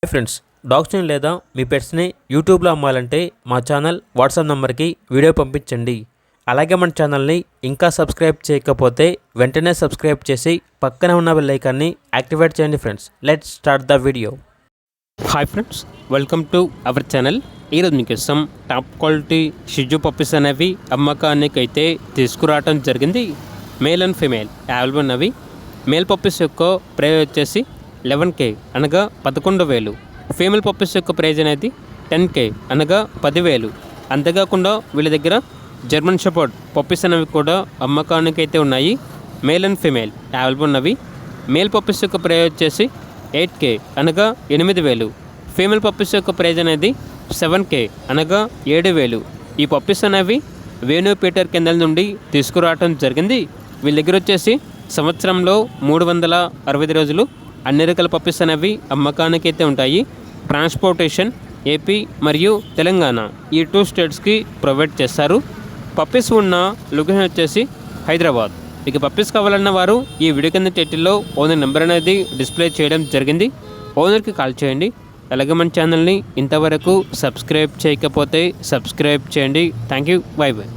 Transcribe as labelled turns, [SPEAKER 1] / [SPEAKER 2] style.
[SPEAKER 1] Hi friends, డాగ్స్ని లేదా మీ పెట్స్ని యూట్యూబ్లో అమ్మాలంటే మా ఛానల్ వాట్సాప్ నెంబర్కి వీడియో పంపించండి. అలాగే మన ఛానల్ని ఇంకా సబ్స్క్రైబ్ చేయకపోతే వెంటనే సబ్స్క్రైబ్ చేసి పక్కనే ఉన్న బెల్ ఐకాన్ని యాక్టివేట్ చేయండి. Friends, let's start the video. Hi friends, welcome to our channel. ఈరోజు మీకోసం టాప్ క్వాలిటీ షిజు పప్పీస్ అనేవి అమ్మకానికి అయితే తీసుకురావడం జరిగింది. మేల్ అండ్ ఫీమేల్ అవైలబుల్ ఉన్నవి. మేల్ పప్పీస్ యొక్క ప్రైస్ వచ్చేసి 11K అనగా 11,000. ఫీమేల్ పప్పీస్ యొక్క ప్రైజ్ అనేది 10K అనగా 10,000. అంతేకాకుండా వీళ్ళ దగ్గర జర్మన్ షెపర్డ్ పప్పీస్ అనేవి కూడా అమ్మకానికి అయితే ఉన్నాయి. మేల్ అండ్ ఫీమేల్ అవైలబుల్ ఉన్నవి. మేల్ పప్పీస్ యొక్క ప్రైజ్ వచ్చేసి 8K అనగా 8,000. ఫీమేల్ పప్పీస్ యొక్క ప్రైజ్ అనేది 7K అనగా 7,000. ఈ పప్పీస్ అనేవి వేణు పీటర్ కిందల నుండి తీసుకురావడం జరిగింది. వీళ్ళ దగ్గర వచ్చేసి సంవత్సరంలో 365 రోజులు అన్ని రకాల పప్పీస్ అనేవి అమ్మకానికి అయితే ఉంటాయి. ట్రాన్స్పోర్టేషన్ ఏపీ మరియు తెలంగాణ ఈ 2 స్టేట్స్కి ప్రొవైడ్ చేస్తారు. పప్పీస్ ఉన్న లొకేషన్ వచ్చేసి హైదరాబాద్. ఇక పప్పీస్ కావాలన్న వారు ఈ వీడియో కింద టైటిల్లో ఓనర్ నెంబర్ అనేది డిస్ప్లే చేయడం జరిగింది. ఓనర్కి కాల్ చేయండి. అలాగే మన ఛానల్ని ఇంతవరకు సబ్స్క్రైబ్ చేయకపోతే సబ్స్క్రైబ్ చేయండి. Thank you. By by.